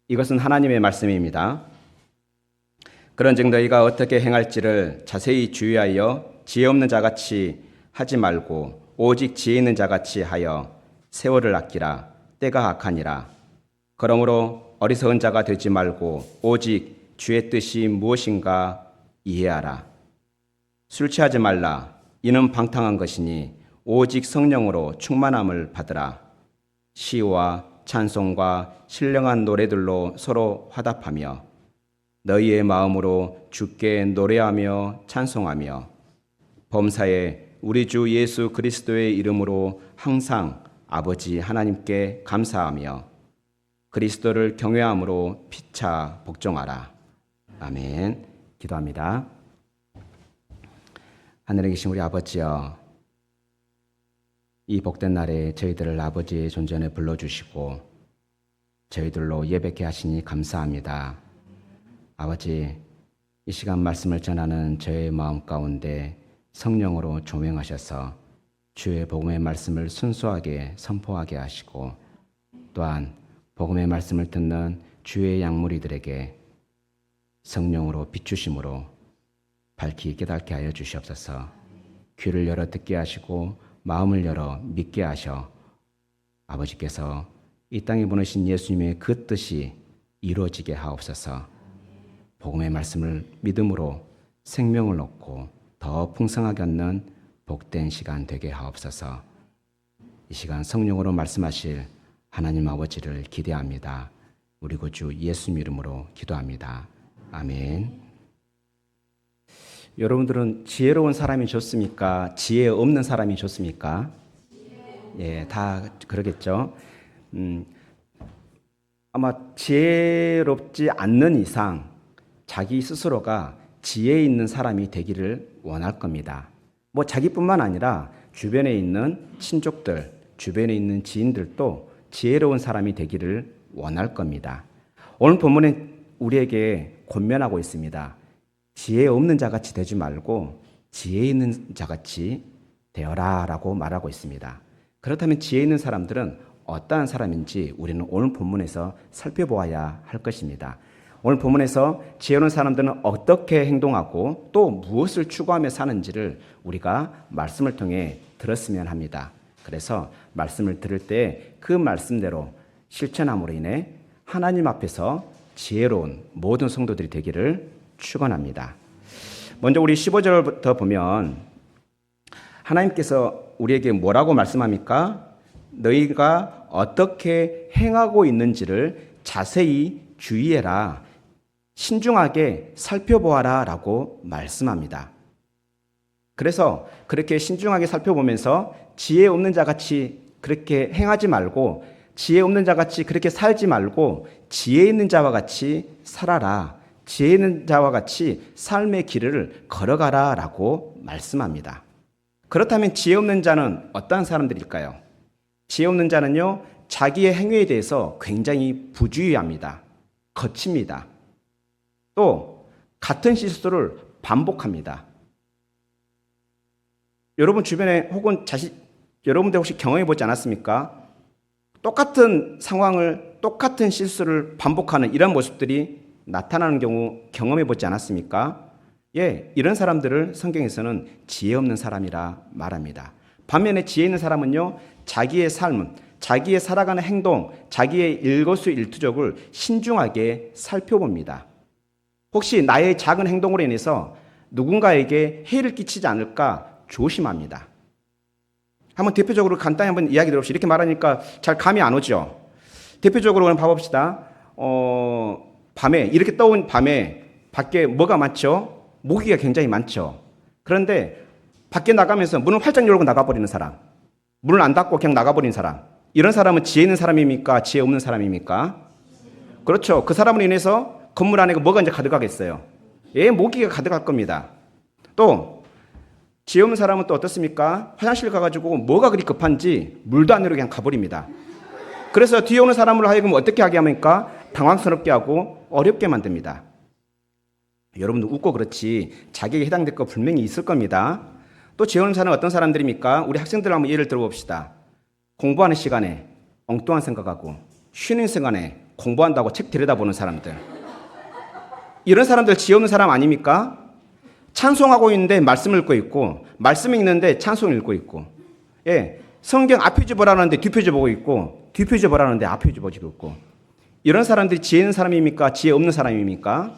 이것은 하나님의 말씀입니다. 그런즉 너희가 어떻게 행할지를 자세히 주의하여 지혜 없는 자같이 하지 말고 오직 지혜 있는 자같이 하여 세월을 아끼라. 때가 악하니라. 그러므로 어리석은 자가 되지 말고 오직 주의 뜻이 무엇인가 이해하라. 술 취하지 말라. 이는 방탕한 것이니 오직 성령으로 충만함을 받으라. 시와 찬송과 신령한 노래들로 서로 화답하며 너희의 마음으로 주께 노래하며 찬송하며 범사에 우리 주 예수 그리스도의 이름으로 항상 아버지 하나님께 감사하며 그리스도를 경외함으로 피차 복종하라. 아멘. 기도합니다. 하늘에 계신 우리 아버지여, 이 복된 날에 저희들을 아버지의 존전에 불러주시고 저희들로 예배케 하시니 감사합니다. 아버지, 이 시간 말씀을 전하는 저의 마음 가운데 성령으로 조명하셔서 주의 복음의 말씀을 순수하게 선포하게 하시고 또한 복음의 말씀을 듣는 주의 양무리들에게 성령으로 비추심으로 밝히 깨닫게 하여 주시옵소서. 귀를 열어 듣게 하시고 마음을 열어 믿게 하셔 아버지께서 이 땅에 보내신 예수님의 그 뜻이 이루어지게 하옵소서. 복음의 말씀을 믿음으로 생명을 얻고 더 풍성하게 얻는 복된 시간 되게 하옵소서. 이 시간 성령으로 말씀하실 하나님 아버지를 기대합니다. 우리 구주 예수님 이름으로 기도합니다. 아멘. 여러분들은 지혜로운 사람이 좋습니까? 지혜 없는 사람이 좋습니까? 예, 다 그러겠죠. 아마 지혜롭지 않는 이상 자기 스스로가 지혜 있는 사람이 되기를 원할 겁니다. 뭐 자기뿐만 아니라 주변에 있는 친족들, 주변에 있는 지인들도 지혜로운 사람이 되기를 원할 겁니다. 오늘 본문에 우리에게 권면하고 있습니다. 지혜 없는 자같이 되지 말고 지혜 있는 자같이 되어라 라고 말하고 있습니다. 그렇다면 지혜 있는 사람들은 어떠한 사람인지 우리는 오늘 본문에서 살펴보아야 할 것입니다. 오늘 본문에서 지혜로운 사람들은 어떻게 행동하고 또 무엇을 추구하며 사는지를 우리가 말씀을 통해 들었으면 합니다. 그래서 말씀을 들을 때 그 말씀대로 실천함으로 인해 하나님 앞에서 지혜로운 모든 성도들이 되기를 축원합니다. 먼저 우리 15절부터 보면 하나님께서 우리에게 뭐라고 말씀합니까? 너희가 어떻게 행하고 있는지를 자세히 주의해라. 신중하게 살펴보아라 라고 말씀합니다. 그래서 그렇게 신중하게 살펴보면서 지혜 없는 자같이 그렇게 행하지 말고 지혜 없는 자같이 그렇게 살지 말고 지혜 있는 자와 같이 살아라. 지혜 있는 자와 같이 삶의 길을 걸어가라 라고 말씀합니다. 그렇다면 지혜 없는 자는 어떠한 사람들일까요? 지혜 없는 자는요, 자기의 행위에 대해서 굉장히 부주의합니다. 거칩니다. 또 같은 실수를 반복합니다. 여러분 주변에 혹은 여러분들 혹시 경험해 보지 않았습니까? 똑같은 상황을 똑같은 실수를 반복하는 이런 모습들이 나타나는 경우 경험해 보지 않았습니까? 예, 이런 사람들을 성경에서는 지혜 없는 사람이라 말합니다. 반면에 지혜 있는 사람은요, 자기의 삶은 자기의 살아가는 행동, 자기의 일거수일투족을 신중하게 살펴봅니다. 혹시 나의 작은 행동으로 인해서 누군가에게 해를 끼치지 않을까 조심합니다. 한번 대표적으로 간단히 한번 이야기 들어봅시다. 이렇게 말하니까 잘 감이 안 오죠. 대표적으로 한번 봐봅시다. 밤에 이렇게 떠온 밤에 밖에 뭐가 많죠? 모기가 굉장히 많죠. 그런데 밖에 나가면서 문을 활짝 열고 나가버리는 사람, 문을 안 닫고 그냥 나가버리는 사람, 이런 사람은 지혜 있는 사람입니까? 지혜 없는 사람입니까? 그렇죠. 그 사람으로 인해서 건물 안에 뭐가 이제 가득하겠어요? 예, 모기가 가득할 겁니다. 또 지혜 없는 사람은 또 어떻습니까? 화장실 가가지고 뭐가 그리 급한지 물도 안 내리고 그냥 가버립니다. 그래서 뒤에 오는 사람을 하여금 어떻게 하게 합니까? 당황스럽게 하고 어렵게 만듭니다. 여러분도 웃고 그렇지 자기에게 해당될 거 분명히 있을 겁니다. 또 지혜 없는 사람은 어떤 사람들입니까? 우리 학생들 한번 예를 들어봅시다. 공부하는 시간에 엉뚱한 생각하고 쉬는 시간에 공부한다고 책 들여다보는 사람들. 이런 사람들 지혜 없는 사람 아닙니까? 찬송하고 있는데 말씀을 읽고 있고, 말씀이 있는데 찬송을 읽고 있고, 예, 성경 앞표지 보라는데 뒷표지 보고 있고, 뒷표지 보라는데 앞표지 보고 있고. 이런 사람들이 지혜 있는 사람입니까? 지혜 없는 사람입니까?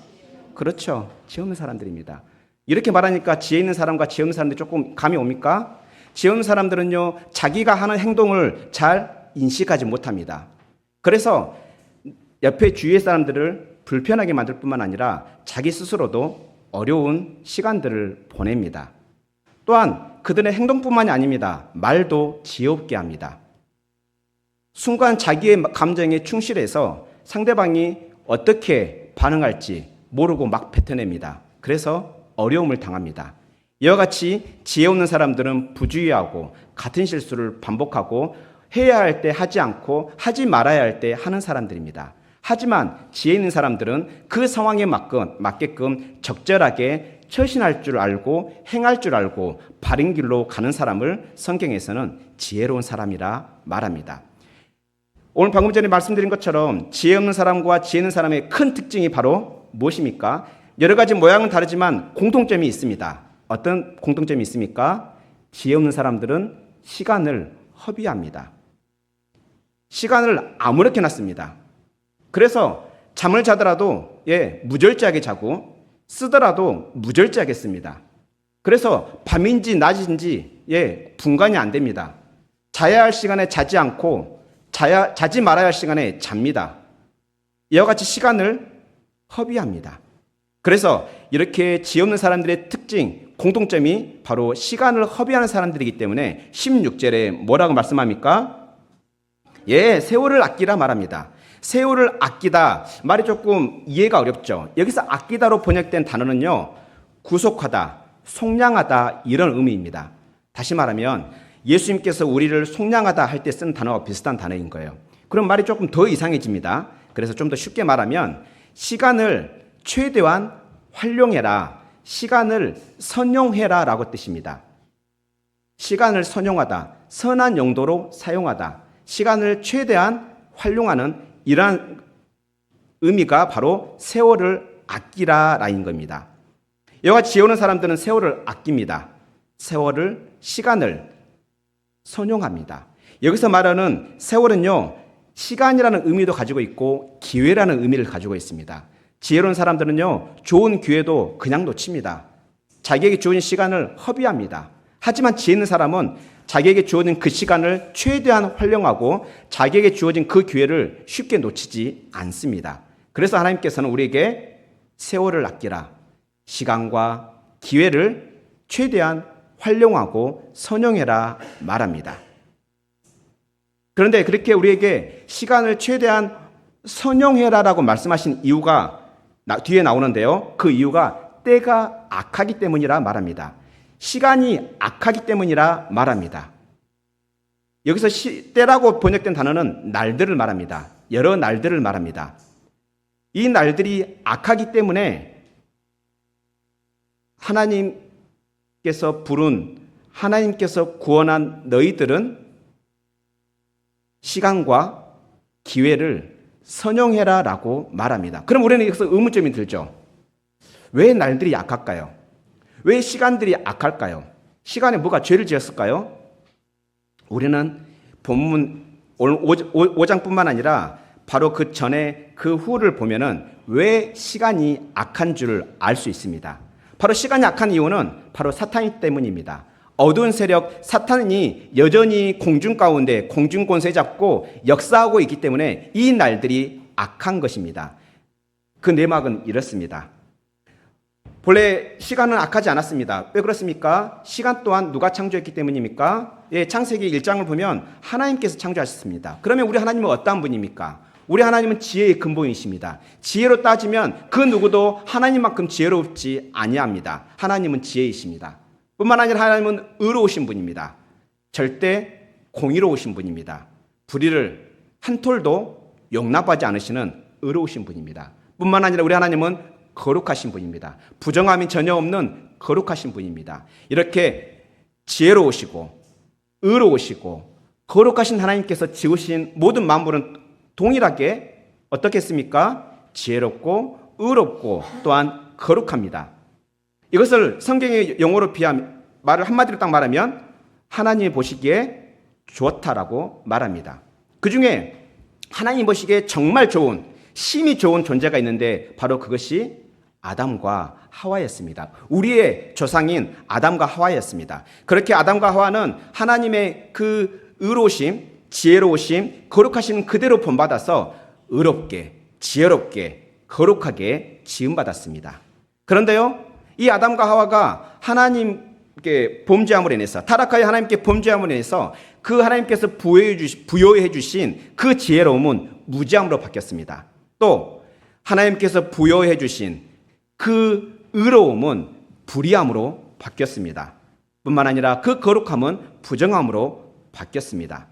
그렇죠. 지혜 없는 사람들입니다. 이렇게 말하니까 지혜 있는 사람과 지혜 없는 사람들이 조금 감이 옵니까? 지혜 없는 사람들은요, 자기가 하는 행동을 잘 인식하지 못합니다. 그래서 옆에 주위의 사람들을 불편하게 만들 뿐만 아니라 자기 스스로도 어려운 시간들을 보냅니다. 또한 그들의 행동뿐만이 아닙니다. 말도 지혜롭게 합니다. 순간 자기의 감정에 충실해서 상대방이 어떻게 반응할지 모르고 막 뱉어냅니다. 그래서 어려움을 당합니다. 이와 같이 지혜 없는 사람들은 부주의하고 같은 실수를 반복하고 해야 할 때 하지 않고 하지 말아야 할 때 하는 사람들입니다. 하지만 지혜 있는 사람들은 그 상황에 맞게끔 적절하게 처신할 줄 알고 행할 줄 알고 바른 길로 가는 사람을 성경에서는 지혜로운 사람이라 말합니다. 오늘 방금 전에 말씀드린 것처럼 지혜 없는 사람과 지혜 있는 사람의 큰 특징이 바로 무엇입니까? 여러 가지 모양은 다르지만 공통점이 있습니다. 어떤 공통점이 있습니까? 지혜 없는 사람들은 시간을 허비합니다. 시간을 아무렇게나 씁니다. 그래서 잠을 자더라도 무절제하게 자고 쓰더라도 무절제하게 씁니다. 그래서 밤인지 낮인지 분간이 안 됩니다. 자야 할 시간에 자지 않고 자지 말아야 할 시간에 잡니다. 이와 같이 시간을 허비합니다. 그래서 이렇게 지혜 없는 사람들의 특징, 공통점이 바로 시간을 허비하는 사람들이기 때문에 16절에 뭐라고 말씀합니까? 세월을 아끼라 말합니다. 세월을 아끼다 말이 조금 이해가 어렵죠. 여기서 아끼다로 번역된 단어는요, 구속하다, 속량하다 이런 의미입니다. 다시 말하면 예수님께서 우리를 속량하다 할 때 쓰는 단어와 비슷한 단어인 거예요. 그럼 말이 조금 더 이상해집니다. 그래서 좀 더 쉽게 말하면 시간을 최대한 활용해라, 시간을 선용해라 라고 뜻입니다. 시간을 선용하다, 선한 용도로 사용하다, 시간을 최대한 활용하는 이러한 의미가 바로 세월을 아끼라 라인 겁니다. 이와 같이 지혜로운 사람들은 세월을 아낍니다. 시간을 선용합니다. 여기서 말하는 세월은요, 시간이라는 의미도 가지고 있고 기회라는 의미를 가지고 있습니다. 지혜로운 사람들은요, 좋은 기회도 그냥 놓칩니다. 자기에게 주어진 시간을 허비합니다. 하지만 지혜 있는 사람은 자기에게 주어진 그 시간을 최대한 활용하고 자기에게 주어진 그 기회를 쉽게 놓치지 않습니다. 그래서 하나님께서는 우리에게 세월을 아끼라, 시간과 기회를 최대한 활용하고 선용해라 말합니다. 그런데 그렇게 우리에게 시간을 최대한 선용해라라고 말씀하신 이유가 뒤에 나오는데요. 그 이유가 때가 악하기 때문이라 말합니다. 시간이 악하기 때문이라 말합니다. 여기서 때라고 번역된 단어는 날들을 말합니다. 여러 날들을 말합니다. 이 날들이 악하기 때문에 하나님께서 구원한 너희들은 시간과 기회를 선용해라 라고 말합니다. 그럼 우리는 여기서 의문점이 들죠. 왜 날들이 악할까요? 왜 시간들이 악할까요? 시간에 뭐가 죄를 지었을까요? 우리는 본문 5장뿐만 아니라 바로 그 전에 그 후를 보면은 왜 시간이 악한 줄을 알 수 있습니다. 바로 시간이 악한 이유는 바로 사탄이 때문입니다. 어두운 세력 사탄이 여전히 공중 가운데 공중 권세 잡고 역사하고 있기 때문에 이 날들이 악한 것입니다. 그 내막은 이렇습니다. 본래 시간은 악하지 않았습니다. 왜 그렇습니까? 시간 또한 누가 창조했기 때문입니까? 창세기 1장을 보면 하나님께서 창조하셨습니다. 그러면 우리 하나님은 어떠한 분입니까? 우리 하나님은 지혜의 근본이십니다. 지혜로 따지면 그 누구도 하나님만큼 지혜롭지 아니합니다. 하나님은 지혜이십니다. 뿐만 아니라 하나님은 의로우신 분입니다. 절대 공의로우신 분입니다. 불의를 한 톨도 용납하지 않으시는 의로우신 분입니다. 뿐만 아니라 우리 하나님은 거룩하신 분입니다. 부정함이 전혀 없는 거룩하신 분입니다. 이렇게 지혜로우시고 의로우시고 거룩하신 하나님께서 지으신 모든 만물은 동일하게 어떻겠습니까? 지혜롭고 의롭고 또한 거룩합니다. 이것을 성경의 용어로 말을 한마디로 딱 말하면 하나님이 보시기에 좋다라고 말합니다. 그 중에 하나님 보시기에 정말 좋은, 심히 좋은 존재가 있는데 바로 그것이 아담과 하와였습니다. 우리의 조상인 아담과 하와였습니다. 그렇게 아담과 하와는 하나님의 그 의로우심, 지혜로우심, 거룩하심 그대로 본받아서 의롭게, 지혜롭게, 거룩하게 지음받았습니다. 그런데요, 이 아담과 하와가 하나님께 범죄함으로 인해서, 타락하여 하나님께 범죄함으로 인해서 그 하나님께서 부여해 주신 그 지혜로움은 무지함으로 바뀌었습니다. 또 하나님께서 부여해 주신 그 의로움은 불의함으로 바뀌었습니다. 뿐만 아니라 그 거룩함은 부정함으로 바뀌었습니다.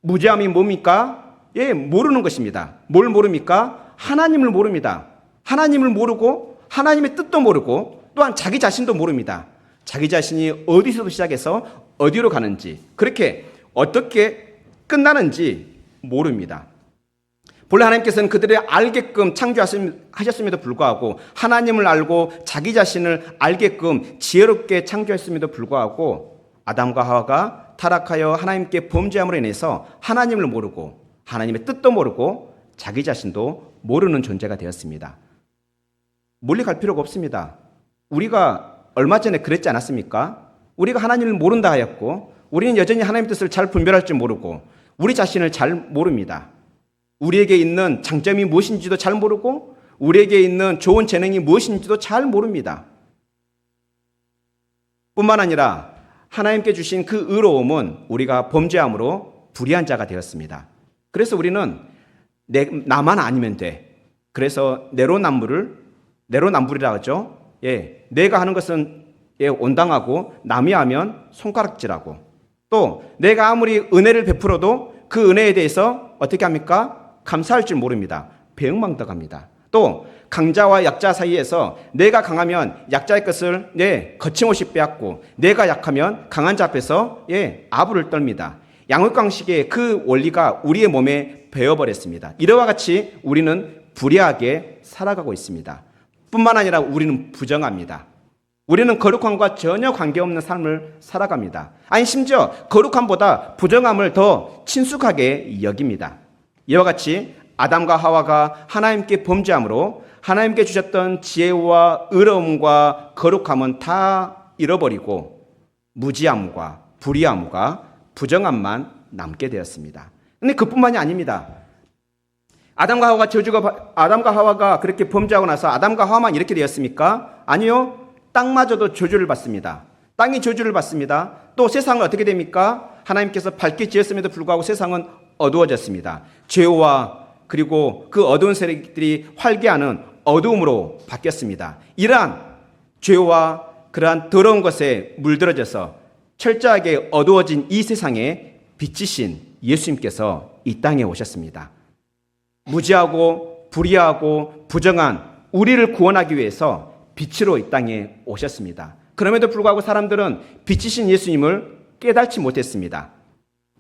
무지함이 뭡니까? 모르는 것입니다. 뭘 모릅니까? 하나님을 모릅니다. 하나님을 모르고 하나님의 뜻도 모르고 또한 자기 자신도 모릅니다. 자기 자신이 어디서도 시작해서 어디로 가는지, 그렇게 어떻게 끝나는지 모릅니다. 본래 하나님께서는 그들을 알게끔 창조하셨음에도 불구하고, 하나님을 알고 자기 자신을 알게끔 지혜롭게 창조했음에도 불구하고, 아담과 하와가 타락하여 하나님께 범죄함으로 인해서 하나님을 모르고 하나님의 뜻도 모르고 자기 자신도 모르는 존재가 되었습니다. 멀리 갈 필요가 없습니다. 우리가 얼마 전에 그랬지 않았습니까? 우리가 하나님을 모른다 하였고, 우리는 여전히 하나님의 뜻을 잘 분별할 줄 모르고 우리 자신을 잘 모릅니다. 우리에게 있는 장점이 무엇인지도 잘 모르고 우리에게 있는 좋은 재능이 무엇인지도 잘 모릅니다. 뿐만 아니라 하나님께 주신 그 의로움은 우리가 범죄함으로 불의한 자가 되었습니다. 그래서 우리는 나만 아니면 돼. 그래서 내로남불이라고 하죠. 내가 하는 것은 온당하고 남이 하면 손가락질하고, 또 내가 아무리 은혜를 베풀어도 그 은혜에 대해서 어떻게 합니까? 감사할 줄 모릅니다. 배은망덕합니다. 또 강자와 약자 사이에서 내가 강하면 약자의 것을 거침없이 빼앗고, 내가 약하면 강한 자 앞에서 아부를 떨니다. 양육강식의 그 원리가 우리의 몸에 배어버렸습니다. 이와 같이 우리는 불의하게 살아가고 있습니다. 뿐만 아니라 우리는 부정합니다. 우리는 거룩함과 전혀 관계없는 삶을 살아갑니다. 아니, 심지어 거룩함보다 부정함을 더 친숙하게 여깁니다. 이와 같이 아담과 하와가 하나님께 범죄함으로 하나님께 주셨던 지혜와 의로움과 거룩함은 다 잃어버리고 무지함과 불의함과 부정함만 남게 되었습니다. 그런데 그뿐만이 아닙니다. 아담과 하와가 그렇게 범죄하고 나서 아담과 하와만 이렇게 되었습니까? 아니요. 땅마저도 저주를 받습니다. 땅이 저주를 받습니다. 또 세상은 어떻게 됩니까? 하나님께서 밝게 지었음에도 불구하고 세상은 어두워졌습니다. 죄와 그리고 그 어두운 세력들이 활개하는 어두움으로 바뀌었습니다. 이러한 죄와 그러한 더러운 것에 물들어져서 철저하게 어두워진 이 세상에 빛이신 예수님께서 이 땅에 오셨습니다. 무지하고 불의하고 부정한 우리를 구원하기 위해서 빛으로 이 땅에 오셨습니다. 그럼에도 불구하고 사람들은 빛이신 예수님을 깨닫지 못했습니다.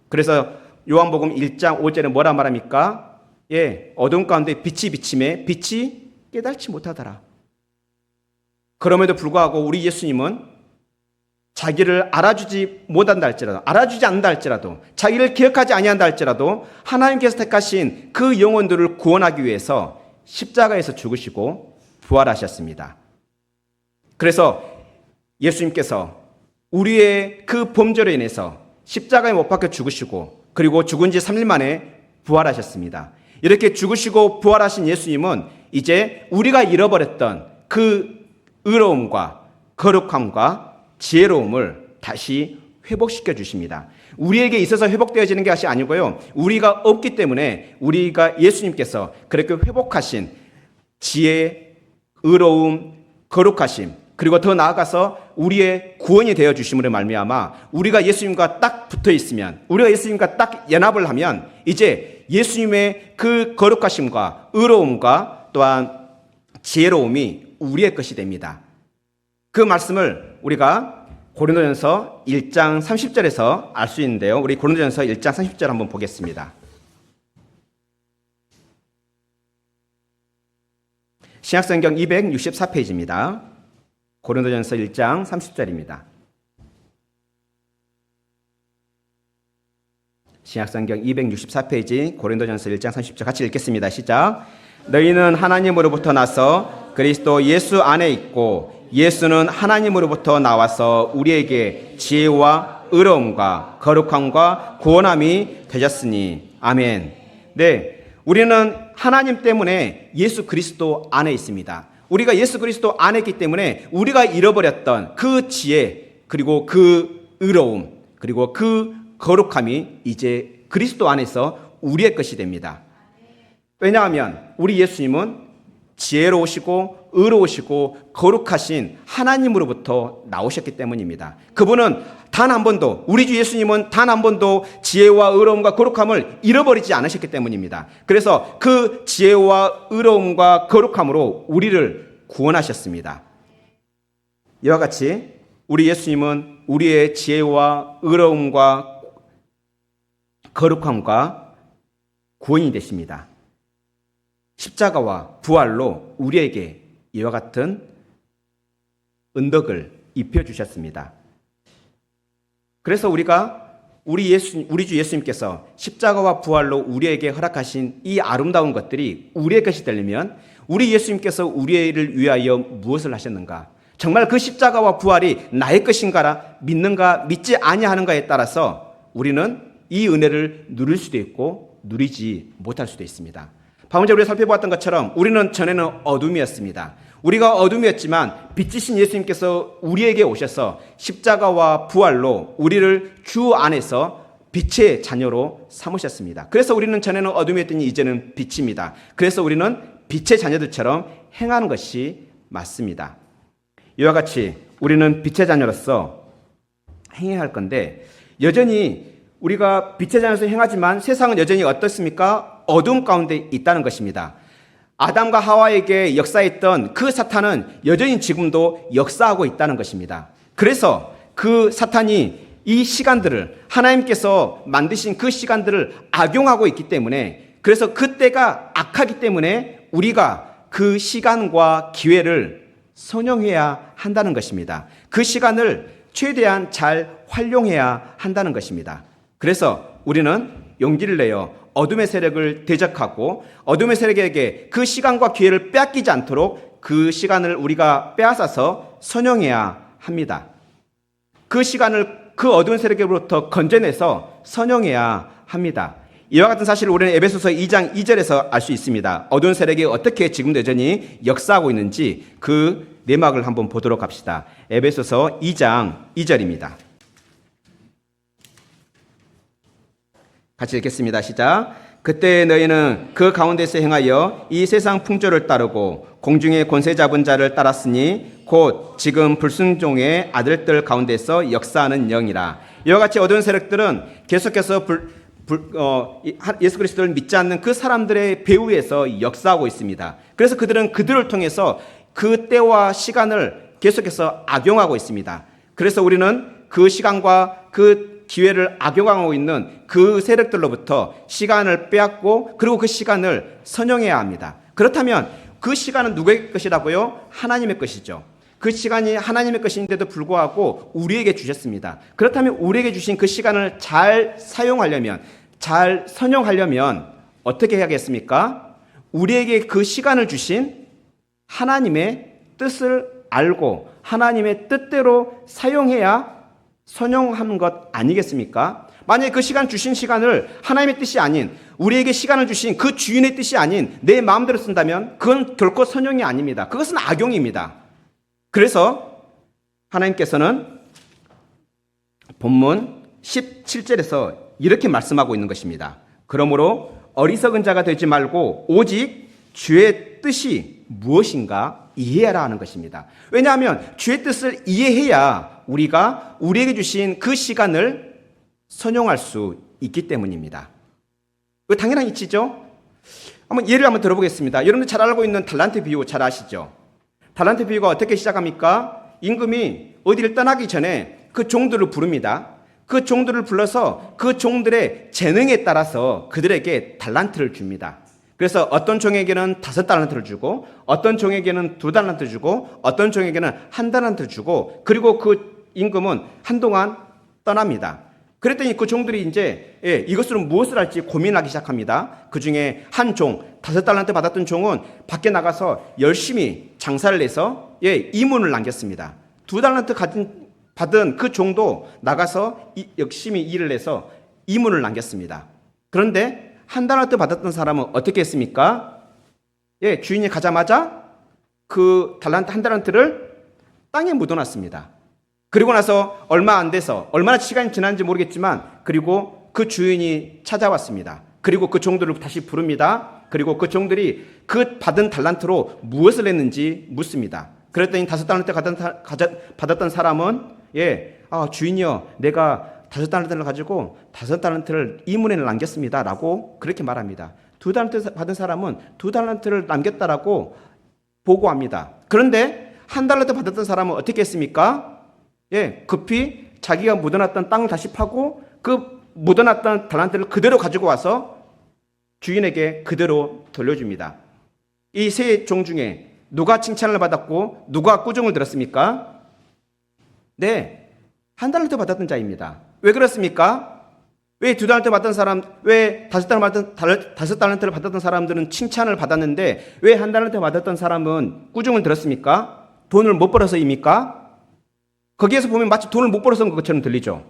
그래서 요한복음 1장 5절에 뭐라 말합니까? 어두운 가운데 빛이 비침에 빛이 깨닫지 못하더라. 그럼에도 불구하고 우리 예수님은 자기를 알아주지 못한다 할지라도, 알아주지 않는다 할지라도, 자기를 기억하지 아니한다 할지라도 하나님께서 택하신 그 영혼들을 구원하기 위해서 십자가에서 죽으시고 부활하셨습니다. 그래서 예수님께서 우리의 그 범죄로 인해서 십자가에 못 박혀 죽으시고, 그리고 죽은 지 3일 만에 부활하셨습니다. 이렇게 죽으시고 부활하신 예수님은 이제 우리가 잃어버렸던 그 의로움과 거룩함과 지혜로움을 다시 회복시켜 주십니다. 우리에게 있어서 회복되어지는 것이 아니고요, 우리가 없기 때문에 우리가 예수님께서 그렇게 회복하신 지혜, 의로움, 거룩하심, 그리고 더 나아가서 우리의 구원이 되어 주심으로 말미암아 우리가 예수님과 딱 붙어 있으면, 우리가 예수님과 딱 연합을 하면 이제 예수님의 그 거룩하심과 의로움과 또한 지혜로움이 우리의 것이 됩니다. 그 말씀을 우리가 고린도전서 1장 30절에서 알 수 있는데요. 우리 고린도전서 1장 30절 한번 보겠습니다. 신약성경 264페이지입니다. 고린도전서 1장 30절입니다. 신약성경 264페이지 고린도전서 1장 30절 같이 읽겠습니다. 시작. 너희는 하나님으로부터 나서 그리스도 예수 안에 있고 예수는 하나님으로부터 나와서 우리에게 지혜와 의로움과 거룩함과 구원함이 되셨으니 아멘. 네, 우리는 하나님 때문에 예수 그리스도 안에 있습니다. 우리가 예수 그리스도 안에 있기 때문에 우리가 잃어버렸던 그 지혜 그리고 그 의로움 그리고 그 거룩함이 이제 그리스도 안에서 우리의 것이 됩니다. 왜냐하면 우리 예수님은 지혜로우시고 의로우시고 거룩하신 하나님으로부터 나오셨기 때문입니다. 그분은 단 한 번도, 우리 주 예수님은 단 한 번도 지혜와 의로움과 거룩함을 잃어버리지 않으셨기 때문입니다. 그래서 그 지혜와 의로움과 거룩함으로 우리를 구원하셨습니다. 이와 같이 우리 예수님은 우리의 지혜와 의로움과 거룩함과 구원이 되십니다. 십자가와 부활로 우리에게 이와 같은 은덕을 입혀주셨습니다. 그래서 우리가 우리 주 예수님께서 십자가와 부활로 우리에게 허락하신 이 아름다운 것들이 우리의 것이 되려면 우리 예수님께서 우리를 위하여 무엇을 하셨는가? 정말 그 십자가와 부활이 나의 것인가 믿는가 믿지 아니하는가에 따라서 우리는 이 은혜를 누릴 수도 있고 누리지 못할 수도 있습니다. 방금 전에 우리가 살펴보았던 것처럼 우리는 전에는 어둠이었습니다. 우리가 어둠이었지만 빛이신 예수님께서 우리에게 오셔서 십자가와 부활로 우리를 주 안에서 빛의 자녀로 삼으셨습니다. 그래서 우리는 전에는 어둠이었더니 이제는 빛입니다. 그래서 우리는 빛의 자녀들처럼 행하는 것이 맞습니다. 이와 같이 우리는 빛의 자녀로서 행해야 할 건데 여전히 우리가 빛의 자녀로서 행하지만 세상은 여전히 어떻습니까? 어둠 가운데 있다는 것입니다. 아담과 하와에게 역사했던 그 사탄은 여전히 지금도 역사하고 있다는 것입니다. 그래서 그 사탄이 이 시간들을 하나님께서 만드신 그 시간들을 악용하고 있기 때문에 그래서 그때가 악하기 때문에 우리가 그 시간과 기회를 선용해야 한다는 것입니다. 그 시간을 최대한 잘 활용해야 한다는 것입니다. 그래서 우리는 용기를 내어 어둠의 세력을 대적하고 어둠의 세력에게 그 시간과 기회를 빼앗기지 않도록 그 시간을 우리가 빼앗아서 선용해야 합니다. 그 시간을 그 어두운 세력으로부터 건져내서 선용해야 합니다. 이와 같은 사실을 우리는 에베소서 2장 2절에서 알 수 있습니다. 어두운 세력이 어떻게 지금도 여전히 역사하고 있는지 그 내막을 한번 보도록 합시다. 에베소서 2장 2절입니다. 같이 읽겠습니다. 시작. 그때 너희는 그 가운데서 행하여 이 세상 풍조를 따르고 공중의 권세 잡은 자를 따랐으니 곧 지금 불순종의 아들들 가운데서 역사하는 영이라. 이와 같이 어두운 세력들은 계속해서 예수 그리스도를 믿지 않는 그 사람들의 배후에서 역사하고 있습니다. 그래서 그들을 통해서 그 때와 시간을 계속해서 악용하고 있습니다. 그래서 우리는 그 시간과 그 기회를 악용하고 있는 그 세력들로부터 시간을 빼앗고 그리고 그 시간을 선용해야 합니다. 그렇다면 그 시간은 누구의 것이라고요? 하나님의 것이죠. 그 시간이 하나님의 것인데도 불구하고 우리에게 주셨습니다. 그렇다면 우리에게 주신 그 시간을 잘 사용하려면, 잘 선용하려면 어떻게 해야겠습니까? 우리에게 그 시간을 주신 하나님의 뜻을 알고 하나님의 뜻대로 사용해야 선용하는 것 아니겠습니까? 만약에 그 시간 주신 시간을 하나님의 뜻이 아닌 우리에게 시간을 주신 그 주인의 뜻이 아닌 내 마음대로 쓴다면 그건 결코 선용이 아닙니다. 그것은 악용입니다. 그래서 하나님께서는 본문 17절에서 이렇게 말씀하고 있는 것입니다. 그러므로 어리석은 자가 되지 말고 오직 주의 뜻이 무엇인가 이해하라 하는 것입니다. 왜냐하면 주의 뜻을 이해해야 우리가 우리에게 주신 그 시간을 선용할 수 있기 때문입니다. 당연한 이치죠? 예를 한번 들어보겠습니다. 여러분들 잘 알고 있는 달란트 비유 잘 아시죠? 달란트 비유가 어떻게 시작합니까? 임금이 어디를 떠나기 전에 그 종들을 부릅니다. 그 종들을 불러서 그 종들의 재능에 따라서 그들에게 달란트를 줍니다. 그래서 어떤 종에게는 5달란트를 주고 어떤 종에게는 2달란트 주고 어떤 종에게는 1달란트 주고 그리고 그 임금은 한동안 떠납니다. 그랬더니 그 종들이 이제 이것으로 무엇을 할지 고민하기 시작합니다. 그 중에 한 종, 5달란트 받았던 종은 밖에 나가서 열심히 장사를 해서 이문을 남겼습니다. 2달란트 받은 그 종도 나가서 열심히 일을 해서 이문을 남겼습니다. 그런데 1달란트 받았던 사람은 어떻게 했습니까? 주인이 가자마자 그 1달란트를 땅에 묻어놨습니다. 그리고 나서 얼마 안 돼서 얼마나 시간이 지났는지 모르겠지만 그리고 그 주인이 찾아왔습니다. 그리고 그 종들을 다시 부릅니다. 그리고 그 종들이 그 받은 달란트로 무엇을 했는지 묻습니다. 그랬더니 5달란트 받았던 사람은 주인이여 내가 5달란트를 가지고 5달란트를 이문에 남겼습니다 라고 그렇게 말합니다. 2달란트 받은 사람은 2달란트를 남겼다라고 보고합니다. 그런데 1달란트 받았던 사람은 어떻게 했습니까? 급히 자기가 묻어놨던 땅을 다시 파고 그 묻어놨던 달란트를 그대로 가지고 와서 주인에게 그대로 돌려줍니다. 이 세 종 중에 누가 칭찬을 받았고 누가 꾸중을 들었습니까? 1달란트 받았던 자입니다. 왜 그렇습니까? 왜 2달란트 받던 사람, 왜 5달란트를 받았던 사람들은 칭찬을 받았는데 왜 1달란트 받았던 사람은 꾸중을 들었습니까? 돈을 못 벌어서입니까? 거기에서 보면 마치 돈을 못 벌어서 온 것처럼 들리죠.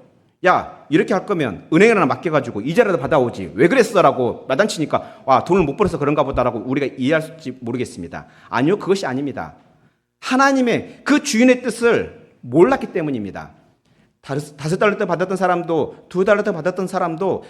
야, 이렇게 할 거면 은행에 하나 맡겨가지고 이자라도 받아오지. 왜 그랬어? 라고 마단치니까 돈을 못 벌어서 그런가 보다라고 우리가 이해할지 모르겠습니다. 아니요, 그것이 아닙니다. 하나님의 그 주인의 뜻을 몰랐기 때문입니다. 5달란트 받았던 사람도 2달란트 받았던 사람도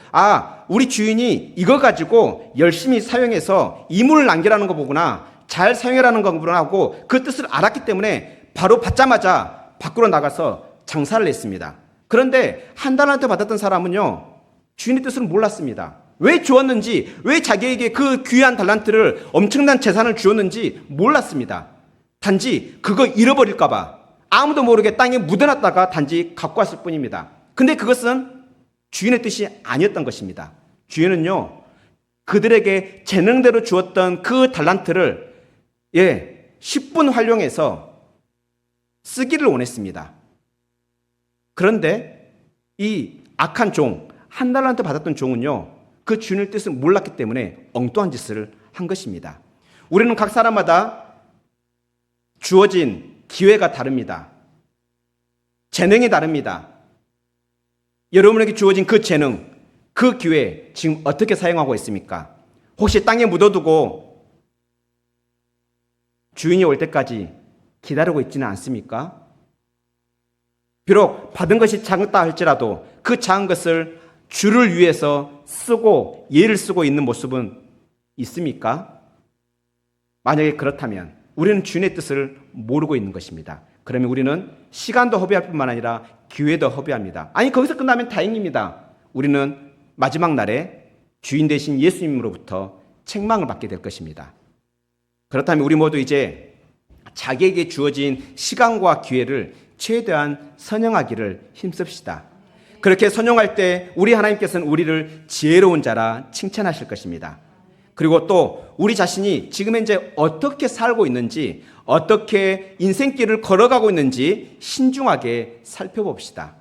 우리 주인이 이거 가지고 열심히 사용해서 이문을 남기라는 거 보구나, 잘 사용하라는 거구나 하고 그 뜻을 알았기 때문에 바로 받자마자 밖으로 나가서 장사를 했습니다. 그런데 1달란트 받았던 사람은요, 주인의 뜻을 몰랐습니다. 왜 주었는지, 왜 자기에게 그 귀한 달란트를 엄청난 재산을 주었는지 몰랐습니다. 단지 그거 잃어버릴까봐 아무도 모르게 땅에 묻어놨다가 단지 갖고 왔을 뿐입니다. 근데 그것은 주인의 뜻이 아니었던 것입니다. 주인은요, 그들에게 재능대로 주었던 그 달란트를 10분 활용해서 쓰기를 원했습니다. 그런데 이 악한 종, 1달란트 받았던 종은요, 그 주인의 뜻을 몰랐기 때문에 엉뚱한 짓을 한 것입니다. 우리는 각 사람마다 주어진 기회가 다릅니다. 재능이 다릅니다. 여러분에게 주어진 그 재능, 그 기회 지금 어떻게 사용하고 있습니까? 혹시 땅에 묻어두고 주인이 올 때까지 기다리고 있지는 않습니까? 비록 받은 것이 작다 할지라도 그 작은 것을 주를 위해서 쓰고 예를 쓰고 있는 모습은 있습니까? 만약에 그렇다면 우리는 주인의 뜻을 모르고 있는 것입니다. 그러면 우리는 시간도 허비할 뿐만 아니라 기회도 허비합니다. 아니, 거기서 끝나면 다행입니다. 우리는 마지막 날에 주인 되신 예수님으로부터 책망을 받게 될 것입니다. 그렇다면 우리 모두 이제 자기에게 주어진 시간과 기회를 최대한 선용하기를 힘씁시다. 그렇게 선용할 때 우리 하나님께서는 우리를 지혜로운 자라 칭찬하실 것입니다. 그리고 또 우리 자신이 지금 현재 어떻게 살고 있는지, 어떻게 인생길을 걸어가고 있는지 신중하게 살펴봅시다.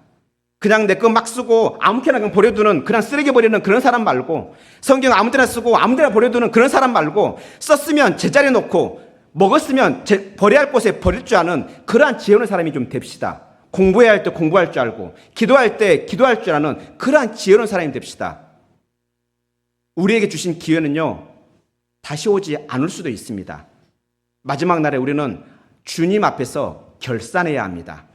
그냥 내 거 막 쓰고 아무렇게나 그냥 버려두는, 그냥 쓰레기 버리는 그런 사람 말고, 성경 아무 데나 쓰고 아무 데나 버려두는 그런 사람 말고, 썼으면 제자리에 놓고 먹었으면 버려야 할 곳에 버릴 줄 아는 그러한 지혜로운 사람이 좀 됩시다. 공부해야 할 때 공부할 줄 알고 기도할 때 기도할 줄 아는 그러한 지혜로운 사람이 됩시다. 우리에게 주신 기회는요, 다시 오지 않을 수도 있습니다. 마지막 날에 우리는 주님 앞에서 결산해야 합니다.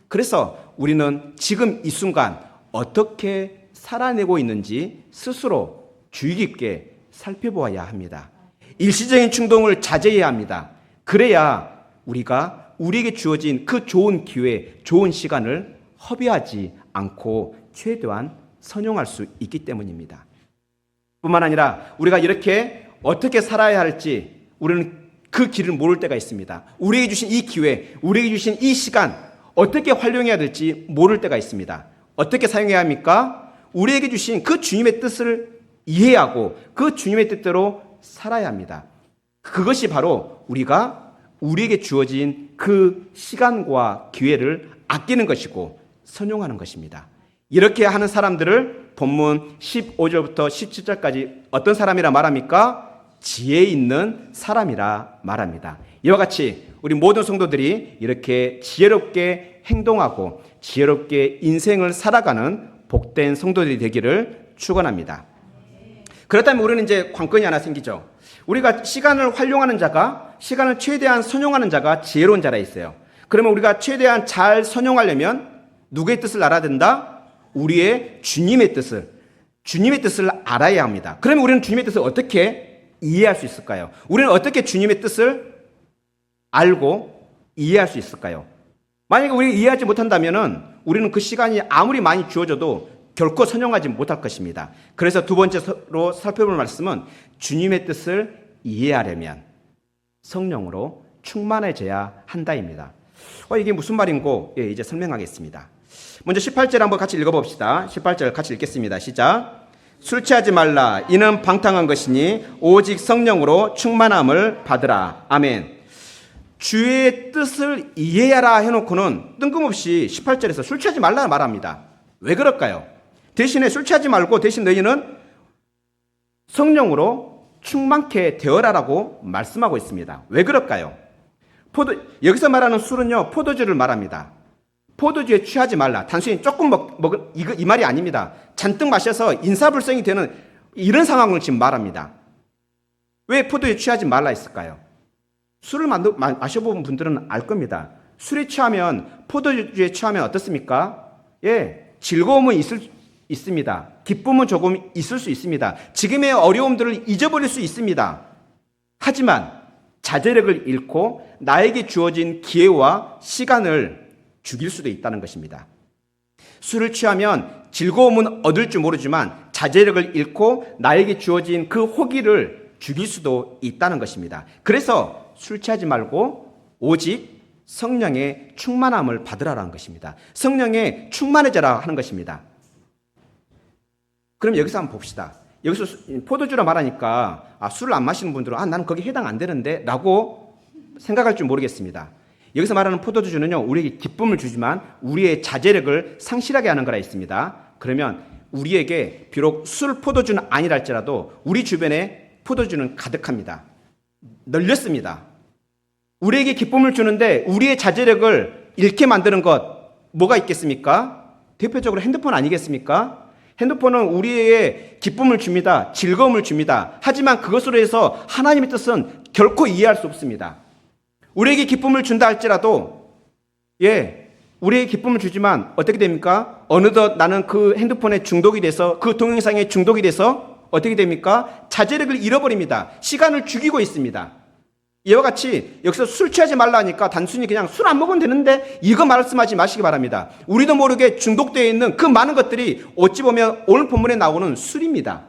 그래서 우리는 지금 이 순간 어떻게 살아내고 있는지 스스로 주의 깊게 살펴보아야 합니다. 일시적인 충동을 자제해야 합니다. 그래야 우리가 우리에게 주어진 그 좋은 기회, 좋은 시간을 허비하지 않고 최대한 선용할 수 있기 때문입니다. 뿐만 아니라 우리가 이렇게 어떻게 살아야 할지 우리는 그 길을 모를 때가 있습니다. 우리에게 주신 이 기회, 우리에게 주신 이 시간 어떻게 활용해야 될지 모를 때가 있습니다. 어떻게 사용해야 합니까? 우리에게 주신 그 주님의 뜻을 이해하고 그 주님의 뜻대로 살아야 합니다. 그것이 바로 우리에게 주어진 그 시간과 기회를 아끼는 것이고 선용하는 것입니다. 이렇게 하는 사람들을 본문 15절부터 17절까지 어떤 사람이라 말합니까? 지혜 있는 사람이라 말합니다. 이와 같이 우리 모든 성도들이 이렇게 지혜롭게 행동하고 지혜롭게 인생을 살아가는 복된 성도들이 되기를 축원합니다. 그렇다면 우리는 이제 관건이 하나 생기죠. 우리가 시간을 활용하는 자가, 시간을 최대한 선용하는 자가 지혜로운 자라 있어요. 그러면 우리가 최대한 잘 선용하려면 누구의 뜻을 알아야 된다? 우리의 주님의 뜻을 알아야 합니다. 그러면 우리는 주님의 뜻을 어떻게 이해할 수 있을까요? 우리는 어떻게 주님의 뜻을 알고 이해할 수 있을까요? 만약에 우리가 이해하지 못한다면 우리는 그 시간이 아무리 많이 주어져도 결코 선용하지 못할 것입니다. 그래서 두 번째로 살펴볼 말씀은 주님의 뜻을 이해하려면 성령으로 충만해져야 한다입니다. 이게 무슨 말인고? 이제 설명하겠습니다. 먼저 18절 한번 같이 읽어봅시다. 18절 같이 읽겠습니다. 시작. 술 취하지 말라. 이는 방탕한 것이니 오직 성령으로 충만함을 받으라. 아멘. 주의 뜻을 이해하라 해놓고는 뜬금없이 18절에서 술 취하지 말라 말합니다. 왜 그럴까요? 대신에 술 취하지 말고 대신 너희는 성령으로 충만케 되어라라고 말씀하고 있습니다. 왜 그럴까요? 여기서 말하는 술은요, 포도주를 말합니다. 포도주에 취하지 말라. 단순히 조금 먹은 이 말이 아닙니다. 잔뜩 마셔서 인사불성이 되는 이런 상황을 지금 말합니다. 왜 포도주에 취하지 말라 했을까요? 술을 마셔본 분들은 알 겁니다. 술에 취하면, 포도주에 취하면 어떻습니까? 즐거움은 있습니다. 기쁨은 조금 있을 수 있습니다. 지금의 어려움들을 잊어버릴 수 있습니다. 하지만 자제력을 잃고 나에게 주어진 기회와 시간을 죽일 수도 있다는 것입니다. 술을 취하면 즐거움은 얻을 줄 모르지만 자제력을 잃고 나에게 주어진 그 호기를 죽일 수도 있다는 것입니다. 그래서 술 취하지 말고 오직 성령의 충만함을 받으라는 것입니다. 성령에 충만해져라 하는 것입니다. 그럼 여기서 한번 봅시다. 여기서 포도주라 말하니까 술을 안 마시는 분들은 나는 거기 해당 안 되는데 라고 생각할 줄 모르겠습니다. 여기서 말하는 포도주는요, 우리에게 기쁨을 주지만 우리의 자제력을 상실하게 하는 거라 있습니다. 그러면 우리에게 비록 술 포도주는 아니라 할지라도 우리 주변에 포도주는 가득합니다. 널렸습니다. 우리에게 기쁨을 주는데 우리의 자제력을 잃게 만드는 것 뭐가 있겠습니까? 대표적으로 핸드폰 아니겠습니까? 핸드폰은 우리에게 기쁨을 줍니다. 즐거움을 줍니다. 하지만 그것으로 해서 하나님의 뜻은 결코 이해할 수 없습니다. 우리에게 기쁨을 준다 할지라도 우리에게 기쁨을 주지만 어떻게 됩니까? 어느덧 나는 그 핸드폰에 중독이 돼서 그 동영상에 중독이 돼서 어떻게 됩니까? 자제력을 잃어버립니다. 시간을 죽이고 있습니다. 이와 같이 여기서 술 취하지 말라 하니까 단순히 그냥 술 안 먹으면 되는데 이거 말씀하지 마시기 바랍니다. 우리도 모르게 중독되어 있는 그 많은 것들이 어찌 보면 오늘 본문에 나오는 술입니다.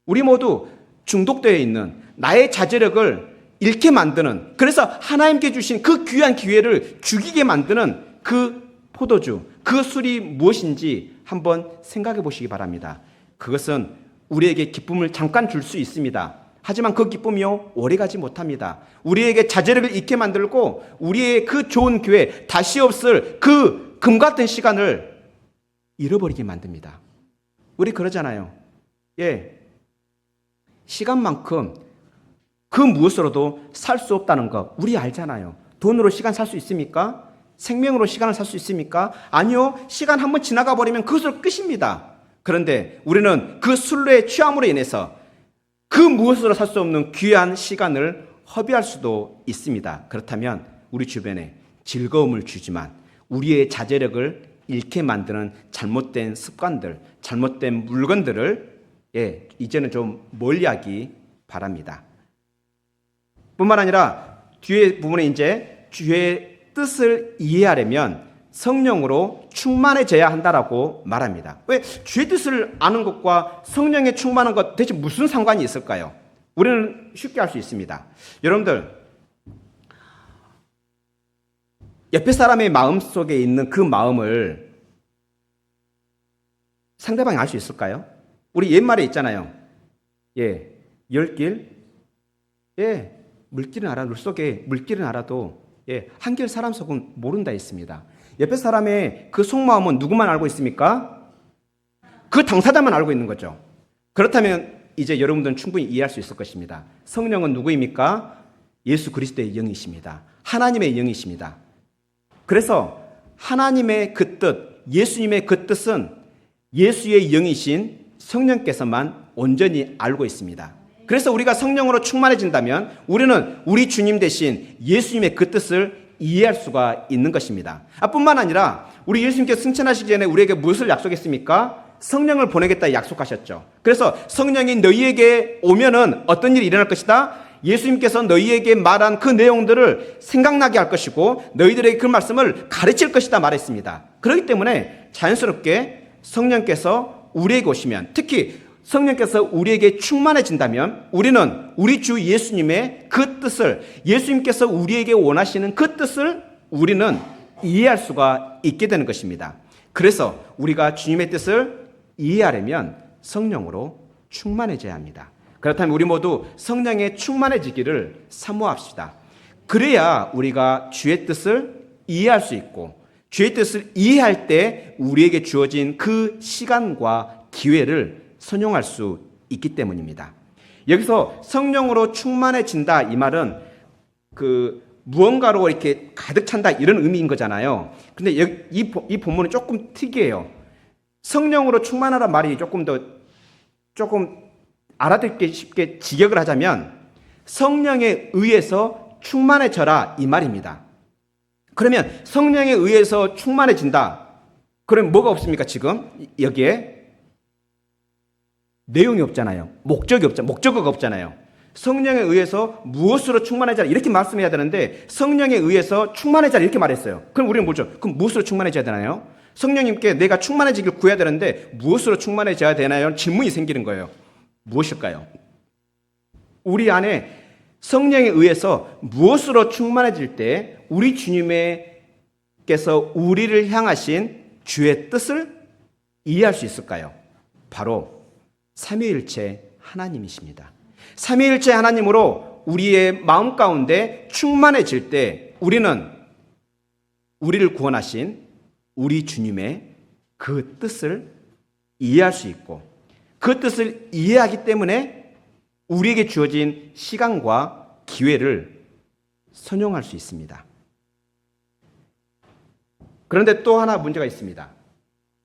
우리 모두 중독되어 있는 나의 자제력을 잃게 만드는, 그래서 하나님께 주신 그 귀한 기회를 죽이게 만드는 그 포도주, 그 술이 무엇인지 한번 생각해 보시기 바랍니다. 그것은 우리에게 기쁨을 잠깐 줄 수 있습니다. 하지만 그 기쁨이요 오래가지 못합니다. 우리에게 자제력을 잃게 만들고 우리의 그 좋은 기회, 다시 없을 그 금같은 시간을 잃어버리게 만듭니다. 우리 그러잖아요. 시간만큼 그 무엇으로도 살 수 없다는 것 우리 알잖아요. 돈으로 시간 살 수 있습니까? 생명으로 시간을 살 수 있습니까? 아니요. 시간 한번 지나가 버리면 그것으로 끝입니다. 그런데 우리는 그 술에 취함으로 인해서 그 무엇으로 살 수 없는 귀한 시간을 허비할 수도 있습니다. 그렇다면 우리 주변에 즐거움을 주지만 우리의 자제력을 잃게 만드는 잘못된 습관들, 잘못된 물건들을 이제는 좀 멀리하기 바랍니다. 뿐만 아니라 뒤에 부분에 이제 주의 뜻을 이해하려면 성령으로 충만해져야 한다라고 말합니다. 왜 주의 뜻을 아는 것과 성령에 충만한 것 대체 무슨 상관이 있을까요? 우리는 쉽게 알 수 있습니다. 여러분들 옆에 사람의 마음 속에 있는 그 마음을 상대방이 알 수 있을까요? 우리 옛말에 있잖아요. 열길, 물길은 알아, 물속에 물길은 알아도 한길 사람 속은 모른다 했습니다. 옆에 사람의 그 속마음은 누구만 알고 있습니까? 그 당사자만 알고 있는 거죠. 그렇다면 이제 여러분들은 충분히 이해할 수 있을 것입니다. 성령은 누구입니까? 예수 그리스도의 영이십니다. 하나님의 영이십니다. 그래서 하나님의 그 뜻, 예수님의 그 뜻은 예수의 영이신 성령께서만 온전히 알고 있습니다. 그래서 우리가 성령으로 충만해진다면 우리는 우리 주님 대신 예수님의 그 뜻을 이해할 수가 있는 것입니다. 뿐만 아니라 우리 예수님께서 승천하시기 전에 우리에게 무엇을 약속했습니까? 성령을 보내겠다 약속하셨죠. 그래서 성령이 너희에게 오면은 어떤 일이 일어날 것이다? 예수님께서 너희에게 말한 그 내용들을 생각나게 할 것이고 너희들에게 그 말씀을 가르칠 것이다 말했습니다. 그렇기 때문에 자연스럽게 성령께서 우리에게 오시면, 특히 성령께서 우리에게 충만해진다면 우리는 우리 주 예수님의 그 뜻을, 예수님께서 우리에게 원하시는 그 뜻을 우리는 이해할 수가 있게 되는 것입니다. 그래서 우리가 주님의 뜻을 이해하려면 성령으로 충만해져야 합니다. 그렇다면 우리 모두 성령에 충만해지기를 사모합시다. 그래야 우리가 주의 뜻을 이해할 수 있고, 주의 뜻을 이해할 때 우리에게 주어진 그 시간과 기회를 선용할 수 있기 때문입니다. 여기서 성령으로 충만해진다 이 말은 무언가로 이렇게 가득 찬다 이런 의미인 거잖아요. 근데 이 본문은 조금 특이해요. 성령으로 충만하란 말이 조금 알아듣기 쉽게 직역을 하자면 성령에 의해서 충만해져라 이 말입니다. 그러면 성령에 의해서 충만해진다. 그럼 뭐가 없습니까? 지금 여기에 내용이 없잖아요. 목적어가 없잖아요. 성령에 의해서 무엇으로 충만해져라 이렇게 말씀해야 되는데 성령에 의해서 충만해져라 이렇게 말했어요. 그럼 우리는 뭐죠? 그럼 무엇으로 충만해져야 되나요? 성령님께 내가 충만해지길 구해야 되는데 무엇으로 충만해져야 되나요? 질문이 생기는 거예요. 무엇일까요? 우리 안에 성령에 의해서 무엇으로 충만해질 때 우리 주님께서 우리를 향하신 주의 뜻을 이해할 수 있을까요? 바로 삼위일체 하나님이십니다. 삼위일체 하나님으로 우리의 마음 가운데 충만해질 때 우리는 우리를 구원하신 우리 주님의 그 뜻을 이해할 수 있고 그 뜻을 이해하기 때문에 우리에게 주어진 시간과 기회를 선용할 수 있습니다. 그런데 또 하나 문제가 있습니다.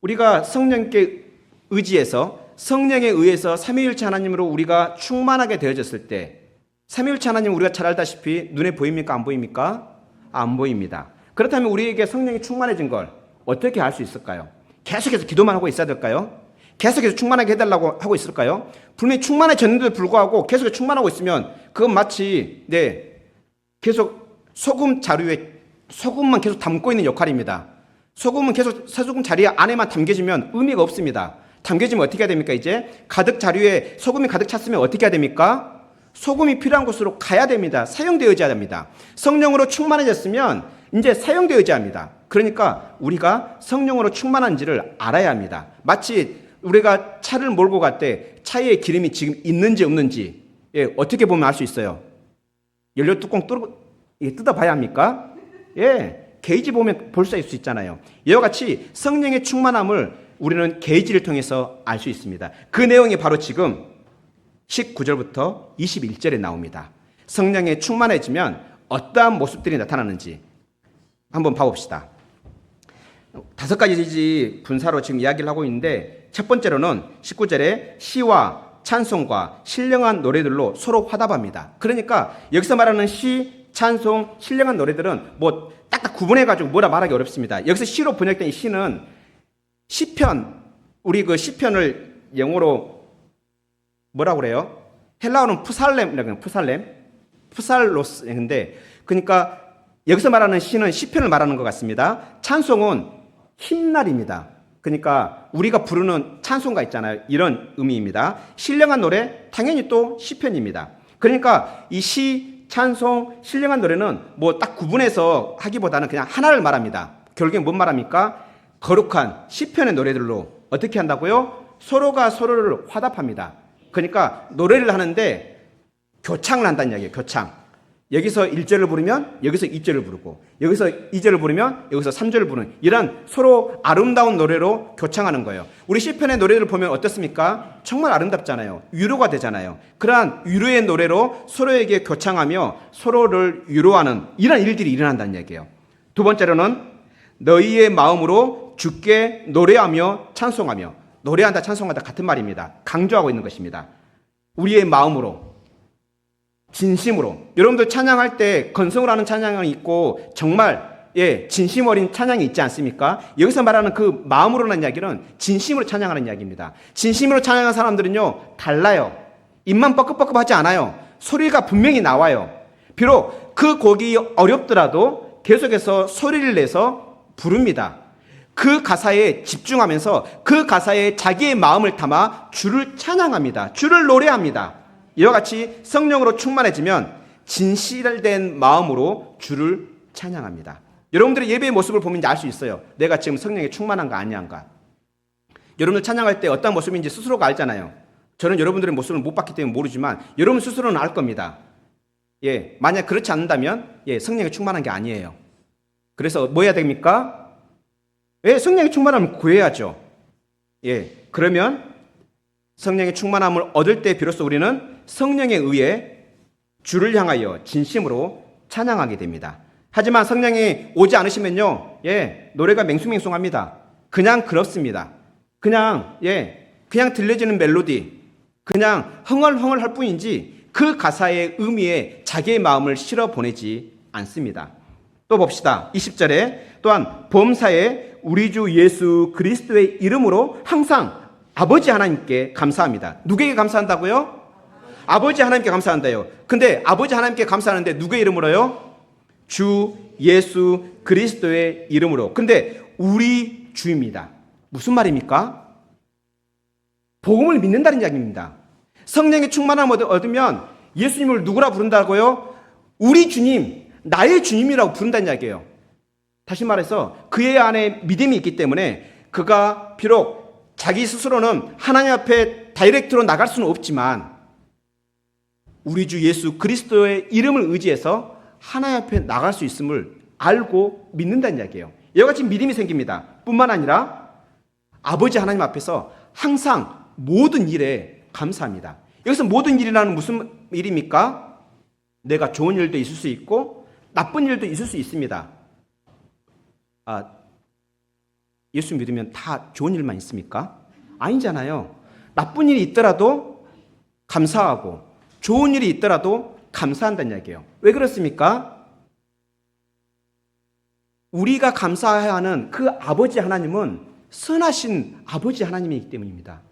우리가 성령께 의지해서 성령에 의해서 삼위일체 하나님으로 우리가 충만하게 되어졌을 때 삼위일체 하나님 우리가 잘 알다시피 눈에 보입니까? 안 보입니까? 안 보입니다. 그렇다면 우리에게 성령이 충만해진 걸 어떻게 알 수 있을까요? 계속해서 기도만 하고 있어야 될까요? 계속해서 충만하게 해달라고 하고 있을까요? 분명히 충만해졌는데도 불구하고 계속 충만하고 있으면 그건 마치 계속 소금 자루에 소금만 계속 담고 있는 역할입니다. 소금은 계속 소금 자리 안에만 담겨지면 의미가 없습니다. 담겨지면 어떻게 해야 됩니까? 이제 가득 자루에 소금이 가득 찼으면 어떻게 해야 됩니까? 소금이 필요한 곳으로 가야 됩니다. 사용되어져야 됩니다. 성령으로 충만해졌으면 이제 사용되어져야 합니다. 그러니까 우리가 성령으로 충만한지를 알아야 합니다. 마치 우리가 차를 몰고 갈 때 차에 기름이 지금 있는지 없는지 어떻게 보면 알 수 있어요? 연료 뚜껑 뜯어봐야 합니까? 게이지 보면 볼 수 있잖아요. 이와 같이 성령의 충만함을 우리는 게이지를 통해서 알 수 있습니다. 그 내용이 바로 지금 19절부터 21절에 나옵니다. 성령에 충만해지면 어떠한 모습들이 나타나는지 한번 봐봅시다. 5가지 분사로 지금 이야기를 하고 있는데 첫 번째로는 19절에 시와 찬송과 신령한 노래들로 서로 화답합니다. 그러니까 여기서 말하는 시, 찬송, 신령한 노래들은 뭐 딱딱 구분해가지고 뭐라 말하기 어렵습니다. 여기서 시로 번역된 이 시는 시편, 우리 그 시편을 영어로 뭐라고 그래요? 헬라어는 푸살렘이라고 해요. 푸살로스인데 그러니까 여기서 말하는 시는 시편을 말하는 것 같습니다. 찬송은 힘날입니다. 그러니까 우리가 부르는 찬송가 있잖아요. 이런 의미입니다. 신령한 노래 당연히 또 시편입니다. 그러니까 이 시, 찬송, 신령한 노래는 뭐 딱 구분해서 하기보다는 그냥 하나를 말합니다. 결국엔 뭔 말합니까? 거룩한 시편의 노래들로 어떻게 한다고요? 서로가 서로를 화답합니다. 그러니까 노래를 하는데 교창을 한다는 이야기예요. 교창. 여기서 1절을 부르면 여기서 2절을 부르고, 여기서 2절을 부르면 여기서 3절을 부르는, 이런 서로 아름다운 노래로 교창하는 거예요. 우리 시편의 노래를 보면 어떻습니까? 정말 아름답잖아요. 위로가 되잖아요. 그러한 위로의 노래로 서로에게 교창하며 서로를 위로하는 이런 일들이 일어난다는 얘기예요. 두 번째로는 너희의 마음으로 주께 노래하며 찬송하며. 노래한다, 찬송한다 같은 말입니다. 강조하고 있는 것입니다. 우리의 마음으로, 진심으로. 여러분들 찬양할 때 건성으로 하는 찬양이 있고 정말 진심 어린 찬양이 있지 않습니까? 여기서 말하는 그 마음으로라는 이야기는 진심으로 찬양하는 이야기입니다. 진심으로 찬양하는 사람들은요 달라요. 입만 뻐끔뻐끔하지 않아요. 소리가 분명히 나와요. 비록 그 곡이 어렵더라도 계속해서 소리를 내서 부릅니다. 그 가사에 집중하면서 그 가사에 자기의 마음을 담아 주를 찬양합니다. 주를 노래합니다. 이와 같이 성령으로 충만해지면 진실된 마음으로 주를 찬양합니다. 여러분들의 예배의 모습을 보면 이제 알 수 있어요. 내가 지금 성령에 충만한가 아니한가. 여러분들 찬양할 때 어떤 모습인지 스스로가 알잖아요. 저는 여러분들의 모습을 못 봤기 때문에 모르지만 여러분 스스로는 알 겁니다. 만약 그렇지 않는다면 성령에 충만한 게 아니에요. 그래서 뭐 해야 됩니까? 성령에 충만함을 구해야죠. 그러면 성령의 충만함을 얻을 때 비로소 우리는 성령에 의해 주를 향하여 진심으로 찬양하게 됩니다. 하지만 성령이 오지 않으시면요, 노래가 맹숭맹숭합니다. 그냥 그렇습니다. 그냥 들려지는 멜로디, 그냥 흥얼흥얼 할 뿐이지 그 가사의 의미에 자기의 마음을 실어 보내지 않습니다. 또 봅시다. 20절에 또한 범사에 우리 주 예수 그리스도의 이름으로 항상 아버지 하나님께 감사합니다. 누구에게 감사한다고요? 아버지 하나님께 감사한다요. 근데 아버지 하나님께 감사하는데 누구의 이름으로요? 주 예수 그리스도의 이름으로. 근데 우리 주입니다. 무슨 말입니까? 복음을 믿는다는 이야기입니다. 성령의 충만함을 얻으면 예수님을 누구라 부른다고요? 우리 주님, 나의 주님이라고 부른다는 이야기예요. 다시 말해서 그의 안에 믿음이 있기 때문에 그가 비록 자기 스스로는 하나님 앞에 다이렉트로 나갈 수는 없지만 우리 주 예수 그리스도의 이름을 의지해서 하나님 앞에 나갈 수 있음을 알고 믿는다는 이야기예요. 이와 같이 믿음이 생깁니다. 뿐만 아니라 아버지 하나님 앞에서 항상 모든 일에 감사합니다. 여기서 모든 일이라는 무슨 일입니까? 내가 좋은 일도 있을 수 있고 나쁜 일도 있을 수 있습니다. 예수 믿으면 다 좋은 일만 있습니까? 아니잖아요. 나쁜 일이 있더라도 감사하고 좋은 일이 있더라도 감사한다는 이야기예요. 왜 그렇습니까? 우리가 감사해야 하는 그 아버지 하나님은 선하신 아버지 하나님이기 때문입니다.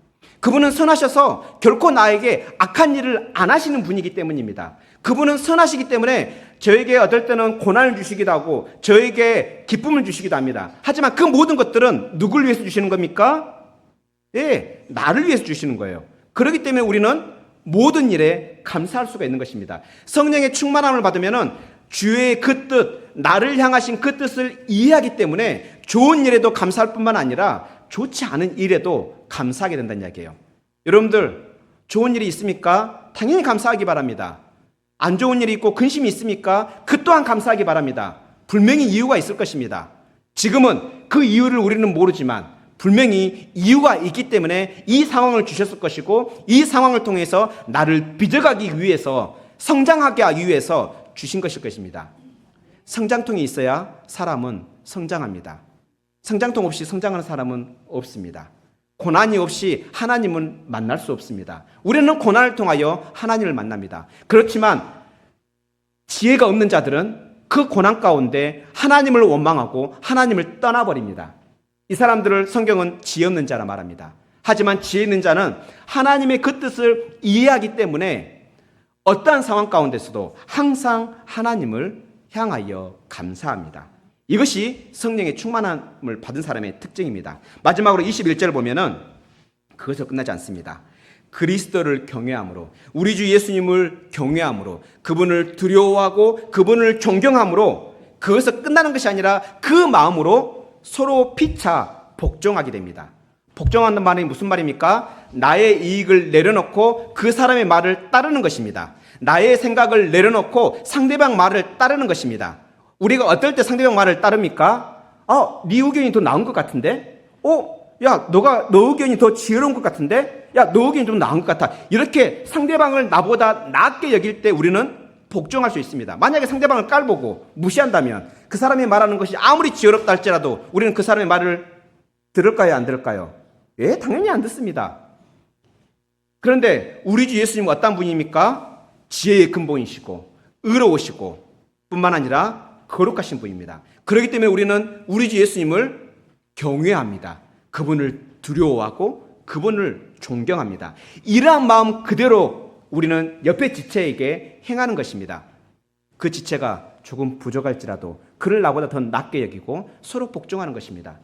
그분은 선하셔서 결코 나에게 악한 일을 안 하시는 분이기 때문입니다. 그분은 선하시기 때문에 저에게 어떨 때는 고난을 주시기도 하고 저에게 기쁨을 주시기도 합니다. 하지만 그 모든 것들은 누굴 위해서 주시는 겁니까? 나를 위해서 주시는 거예요. 그렇기 때문에 우리는 모든 일에 감사할 수가 있는 것입니다. 성령의 충만함을 받으면 주의 그 뜻, 나를 향하신 그 뜻을 이해하기 때문에 좋은 일에도 감사할 뿐만 아니라 좋지 않은 일에도 감사하게 된다는 이야기예요. 여러분들 좋은 일이 있습니까? 당연히 감사하기 바랍니다. 안 좋은 일이 있고 근심이 있습니까? 그 또한 감사하기 바랍니다. 분명히 이유가 있을 것입니다. 지금은 그 이유를 우리는 모르지만 분명히 이유가 있기 때문에 이 상황을 주셨을 것이고 이 상황을 통해서 나를 빚어가기 위해서 성장하게 하기 위해서 주신 것일 것입니다. 성장통이 있어야 사람은 성장합니다. 성장통 없이 성장하는 사람은 없습니다. 고난이 없이 하나님은 만날 수 없습니다. 우리는 고난을 통하여 하나님을 만납니다. 그렇지만 지혜가 없는 자들은 그 고난 가운데 하나님을 원망하고 하나님을 떠나버립니다. 이 사람들을 성경은 지혜 없는 자라 말합니다. 하지만 지혜 있는 자는 하나님의 그 뜻을 이해하기 때문에 어떠한 상황 가운데서도 항상 하나님을 향하여 감사합니다. 이것이 성령의 충만함을 받은 사람의 특징입니다. 마지막으로 21절을 보면은 그것으로 끝나지 않습니다. 그리스도를 경외함으로, 우리 주 예수님을 경외함으로, 그분을 두려워하고 그분을 존경함으로, 그것을 끝나는 것이 아니라 그 마음으로 서로 피차 복종하게 됩니다. 복종한다는 말이 무슨 말입니까? 나의 이익을 내려놓고 그 사람의 말을 따르는 것입니다. 나의 생각을 내려놓고 상대방 말을 따르는 것입니다. 우리가 어떨 때 상대방 말을 따릅니까? 네 의견이 더 나은 것 같은데? 야, 너 의견이 더 지혜로운 것 같은데? 야, 너 의견이 좀 나은 것 같아. 이렇게 상대방을 나보다 낮게 여길 때 우리는 복종할 수 있습니다. 만약에 상대방을 깔보고 무시한다면 그 사람이 말하는 것이 아무리 지혜롭다 할지라도 우리는 그 사람의 말을 들을까요, 안 들을까요? 예, 당연히 안 듣습니다. 그런데 우리 주 예수님은 어떤 분입니까? 지혜의 근본이시고 의로우시고 뿐만 아니라 거룩하신 분입니다. 그렇기 때문에 우리는 우리 주 예수님을 경외합니다. 그분을 두려워하고 그분을 존경합니다. 이러한 마음 그대로 우리는 옆에 지체에게 행하는 것입니다. 그 지체가 조금 부족할지라도 그를 나보다 더 낮게 여기고 서로 복종하는 것입니다.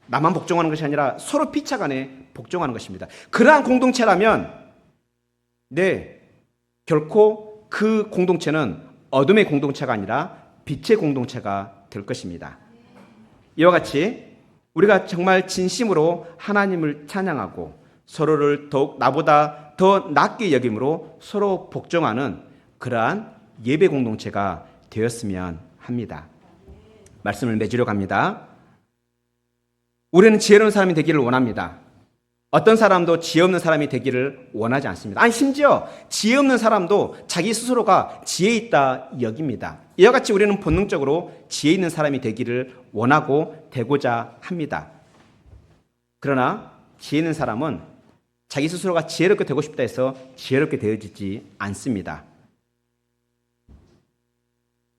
나만 복종하는 것이 아니라 서로 피차간에 복종하는 것입니다. 그러한 공동체라면 결코 그 공동체는 어둠의 공동체가 아니라 빛의 공동체가 될 것입니다. 이와 같이 우리가 정말 진심으로 하나님을 찬양하고 서로를 더욱 나보다 더 낮게 여김으로 서로 복종하는 그러한 예배 공동체가 되었으면 합니다. 말씀을 맺으려 갑니다. 우리는 지혜로운 사람이 되기를 원합니다. 어떤 사람도 지혜 없는 사람이 되기를 원하지 않습니다. 아니, 심지어 지혜 없는 사람도 자기 스스로가 지혜 있다 여깁니다. 이와 같이 우리는 본능적으로 지혜 있는 사람이 되기를 원하고 되고자 합니다. 그러나 지혜 있는 사람은 자기 스스로가 지혜롭게 되고 싶다 해서 지혜롭게 되어지지 않습니다.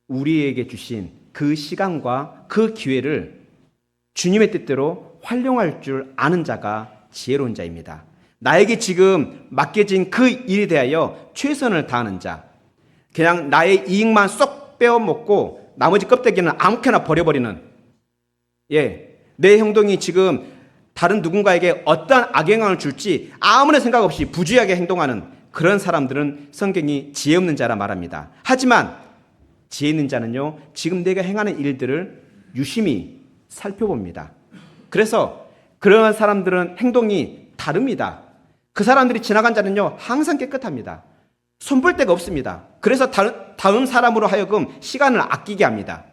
우리에게 주신 그 시간과 그 기회를 주님의 뜻대로 활용할 줄 아는 자가 지혜로운 자입니다. 나에게 지금 맡겨진 그 일에 대하여 최선을 다하는 자, 그냥 나의 이익만 쏙 빼어먹고 나머지 껍데기는 아무렇게나 버려버리는, 내 행동이 지금 다른 누군가에게 어떠한 악영향을 줄지 아무런 생각 없이 부주의하게 행동하는 그런 사람들은 성경이 지혜 없는 자라 말합니다. 하지만 지혜 있는 자는요, 지금 내가 행하는 일들을 유심히 살펴봅니다. 그래서 그러한 사람들은 행동이 다릅니다. 그 사람들이 지나간 자는요, 항상 깨끗합니다. 손볼 데가 없습니다. 그래서 다음 사람으로 하여금 시간을 아끼게 합니다.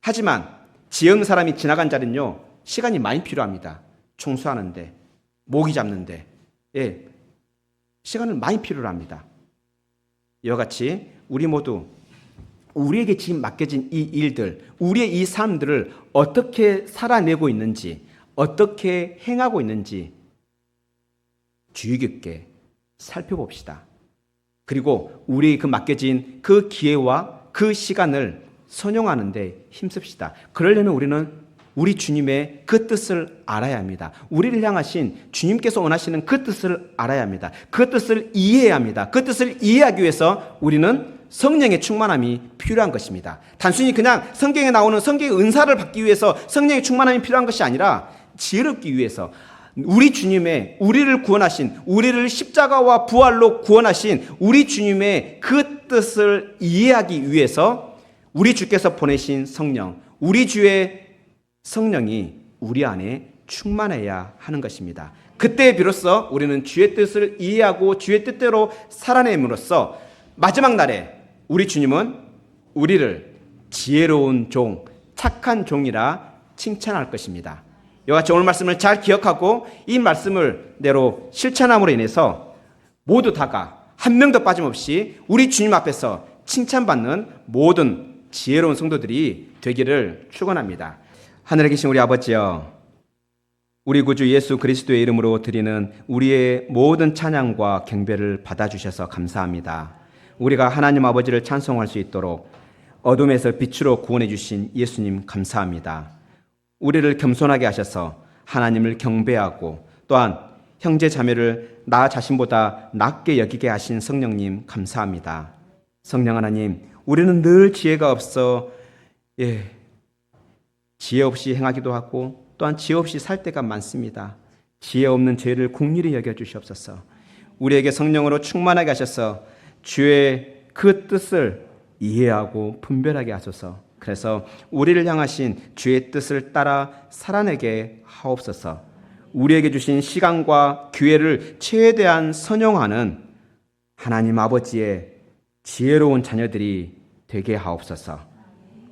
하지만 지혜 없는 사람이 지나간 자는요, 시간이 많이 필요합니다. 청소하는데, 모기 잡는데, 시간을 많이 필요로 합니다. 이와 같이 우리 모두 우리에게 지금 맡겨진 이 일들, 우리의 이 삶들을 어떻게 살아내고 있는지, 어떻게 행하고 있는지 주의 깊게 살펴봅시다. 그리고 우리 그 맡겨진 그 기회와 그 시간을 선용하는 데 힘씁시다. 그러려면 우리는 우리 주님의 그 뜻을 알아야 합니다. 우리를 향하신 주님께서 원하시는 그 뜻을 알아야 합니다. 그 뜻을 이해해야 합니다. 그 뜻을 이해하기 위해서 우리는 성령의 충만함이 필요한 것입니다. 단순히 그냥 성경에 나오는 성경의 은사를 받기 위해서 성령의 충만함이 필요한 것이 아니라 지혜롭기 위해서 우리 주님의 우리를 구원하신, 우리를 십자가와 부활로 구원하신 우리 주님의 그 뜻을 이해하기 위해서 우리 주께서 보내신 성령, 우리 주의 성령이 우리 안에 충만해야 하는 것입니다. 그때 비로소 우리는 주의 뜻을 이해하고 주의 뜻대로 살아냄으로써 마지막 날에 우리 주님은 우리를 지혜로운 종, 착한 종이라 칭찬할 것입니다. 이와 같이 오늘 말씀을 잘 기억하고 이 말씀을 내로 실천함으로 인해서 모두 다가 한 명도 빠짐없이 우리 주님 앞에서 칭찬받는 모든 지혜로운 성도들이 되기를 축원합니다. 하늘에 계신 우리 아버지여, 우리 구주 예수 그리스도의 이름으로 드리는 우리의 모든 찬양과 경배를 받아주셔서 감사합니다. 우리가 하나님 아버지를 찬송할 수 있도록 어둠에서 빛으로 구원해 주신 예수님 감사합니다. 우리를 겸손하게 하셔서 하나님을 경배하고 또한 형제 자매를 나 자신보다 낮게 여기게 하신 성령님 감사합니다. 성령 하나님, 우리는 늘 지혜가 없어 지혜 없이 행하기도 하고 또한 지혜 없이 살 때가 많습니다. 지혜 없는 죄를 긍휼히 여겨 주시옵소서. 우리에게 성령으로 충만하게 하셔서 주의 그 뜻을 이해하고 분별하게 하소서. 그래서 우리를 향하신 주의 뜻을 따라 살아내게 하옵소서. 우리에게 주신 시간과 기회를 최대한 선용하는 하나님 아버지의 지혜로운 자녀들이 되게 하옵소서.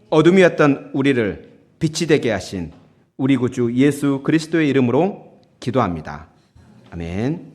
어둠이었던 우리를 빛이 되게 하신 우리 구주 예수 그리스도의 이름으로 기도합니다. 아멘.